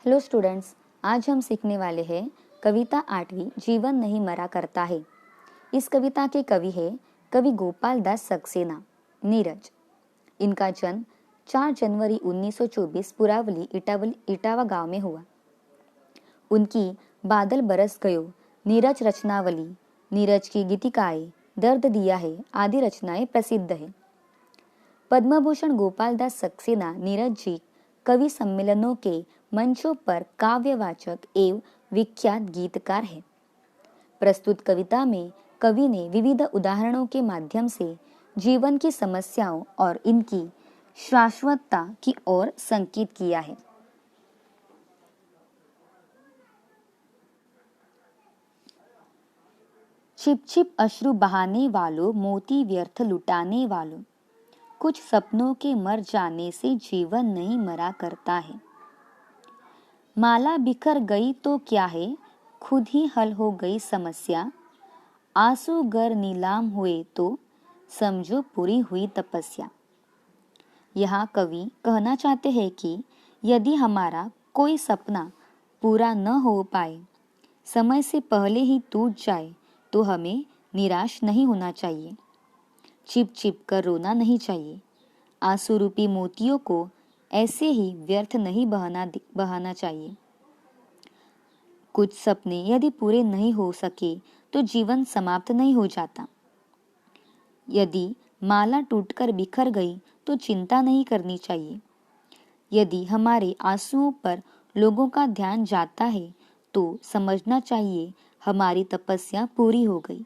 Hello students, आज हम सीखने वाले हैं कविता 8वीं जीवन नहीं मरा करता है। इस कविता के कवि है कवि गोपाल दास सक्सेना, नीरज। इनका जन्म 4 जनवरी 1924 पुरावली इटावा गांव में हुआ। उनकी बादल बरस गयो, नीरज रचनावली, नीरज की गीतिकाएं, दर्द दिया है आदि रचनाएं प्रसिद्ध है। पद्मभूषण गोपाल दास सक्सेना नीरज जी कवि सम्मेलनों के मंचों पर काव्यवाचक एवं विख्यात गीतकार हैं। प्रस्तुत कविता में कवि ने विविध उदाहरणों के माध्यम से जीवन की समस्याओं और इनकी शाश्वतता की ओर संकेत किया है। छिप छिप अश्रु बहाने वालों, मोती व्यर्थ लुटाने वालों, कुछ सपनों के मर जाने से जीवन नहीं मरा करता है। माला बिखर गई तो क्या है, खुद ही हल हो गई समस्या। आंसू गर नीलाम हुए तो समझो पूरी हुई तपस्या। यहाँ कवि कहना चाहते हैं कि यदि हमारा कोई सपना पूरा न हो पाए, समय से पहले ही टूट जाए, तो हमें निराश नहीं होना चाहिए। छिप छिप कर रोना नहीं चाहिए। आंसू रूपी मोतियों को ऐसे ही व्यर्थ नहीं बहाना चाहिए। कुछ सपने यदि पूरे नहीं हो सके तो जीवन समाप्त नहीं हो जाता। यदि माला टूटकर बिखर गई तो चिंता नहीं करनी चाहिए। यदि हमारे आंसुओं पर लोगों का ध्यान जाता है तो समझना चाहिए हमारी तपस्या पूरी हो गई।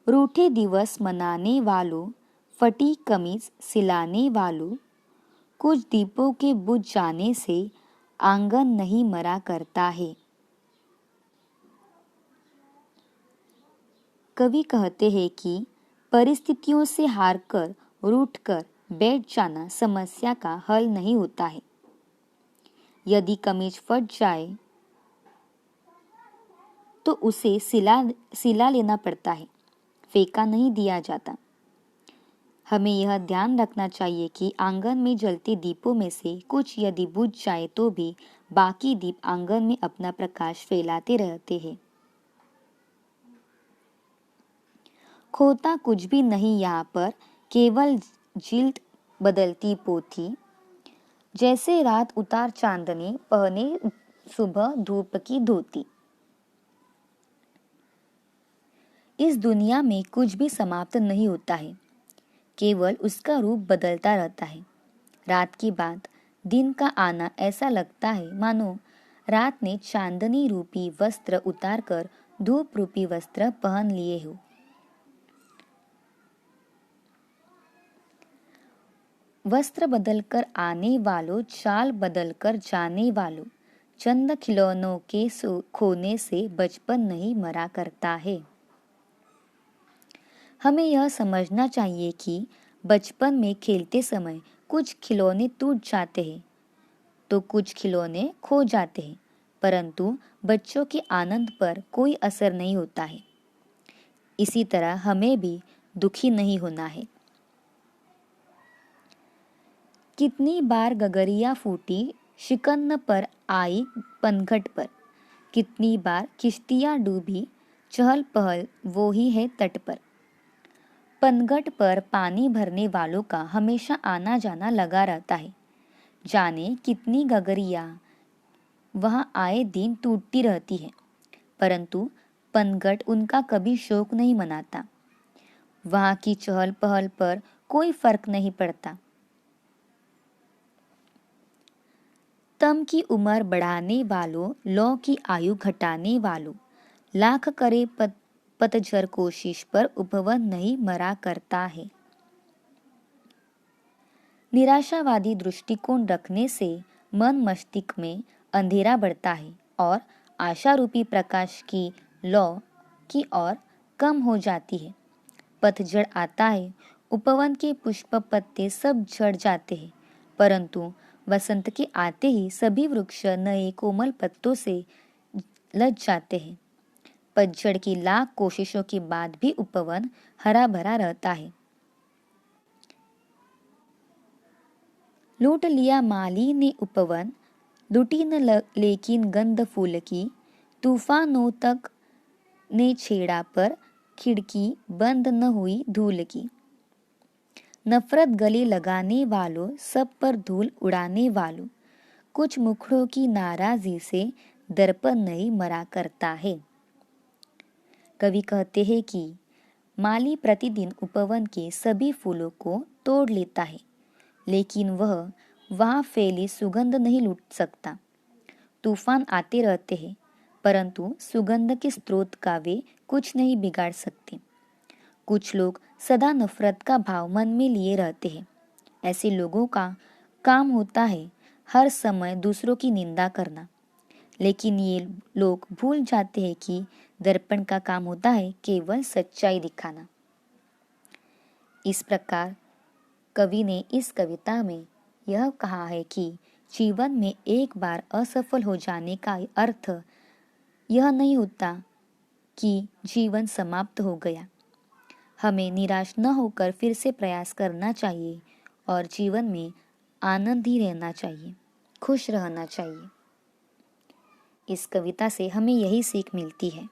रूठे दिवस मनाने वालों, फटी कमीज सिलाने वालों, कुछ दीपों के बुझ जाने से आंगन नहीं मरा करता है। कवि कहते हैं कि परिस्थितियों से हारकर रूठकर बैठ जाना समस्या का हल नहीं होता है। यदि कमीज फट जाए तो उसे सिला लेना पड़ता है, फेंका नहीं दिया जाता। हमें यह ध्यान रखना चाहिए कि आंगन में जलते दीपों में से कुछ यदि बुझ जाए तो भी बाकी दीप आंगन में अपना प्रकाश फैलाते रहते हैं। खोता कुछ भी नहीं यहाँ पर, केवल जिल्द बदलती पोथी। जैसे रात उतार चांदनी, पहने सुबह धूप की धोती। इस दुनिया में कुछ भी समाप्त नहीं होता है, केवल उसका रूप बदलता रहता है। रात की बात, दिन का आना ऐसा लगता है मानो रात ने चांदनी रूपी वस्त्र उतारकर धूप रूपी वस्त्र पहन लिए हो। वस्त्र बदलकर आने वालों, चाल बदलकर जाने वालों, चंद खिलौनों के खोने से बचपन नहीं मरा करता है। हमें यह समझना चाहिए कि बचपन में खेलते समय कुछ खिलौने टूट जाते हैं तो कुछ खिलौने खो जाते हैं, परंतु बच्चों के आनंद पर कोई असर नहीं होता है। इसी तरह हमें भी दुखी नहीं होना है। कितनी बार गगरिया फूटी, शिकन पर आई पनघट पर। कितनी बार किश्तियां डूबी, चहल पहल वो ही है तट पर। पनघट पर पानी भरने वालों का हमेशा आना जाना लगा रहता है। जाने कितनी गगरिया वहां आए दिन टूटती रहती है, परंतु पनघट उनका कभी शोक नहीं मनाता। वहां की चहल पहल पर कोई फर्क नहीं पड़ता। तम की उम्र बढ़ाने वालों, लौ की आयु घटाने वालों, लाख करे पतझर कोशिश पर उपवन नहीं मरा करता है। निराशावादी दृष्टिकोण रखने से मन मस्तिष्क में अंधेरा बढ़ता है और आशा रूपी प्रकाश की लौ की ओर कम हो जाती है। पतझड़ आता है, उपवन के पुष्प पत्ते सब झड़ जाते हैं, परंतु वसंत के आते ही सभी वृक्ष नए कोमल पत्तों से लज जाते हैं। पतझड़ की लाख कोशिशों के बाद भी उपवन हरा भरा रहता है। लूट लिया माली ने उपवन, लुटी न लेकिन गंध फूल की, तूफानों तक ने छेड़ा पर खिड़की बंद न हुई धूल की। नफरत गले लगाने वालों, सब पर धूल उड़ाने वालों, कुछ मुखड़ों की नाराजी से दर्पण नहीं मरा करता है। कवि कहते हैं कि माली प्रतिदिन उपवन के सभी फूलों को तोड़ लेता है, लेकिन वह वहां फैली सुगंध नहीं लूट सकता। तूफान आते रहते हैं, परंतु सुगंध के स्रोत का वे कुछ नहीं बिगाड़ सकते। कुछ लोग सदा नफरत का भाव मन में लिए रहते हैं। ऐसे लोगों का काम होता है हर समय दूसरों की निंदा करना, लेकिन ये लोग भूल जाते हैं कि दर्पण का काम होता है केवल सच्चाई दिखाना। इस प्रकार कवि ने इस कविता में यह कहा है कि जीवन में एक बार असफल हो जाने का अर्थ यह नहीं होता कि जीवन समाप्त हो गया। हमें निराश न होकर फिर से प्रयास करना चाहिए और जीवन में आनंद ही रहना चाहिए, खुश रहना चाहिए। इस कविता से हमें यही सीख मिलती है।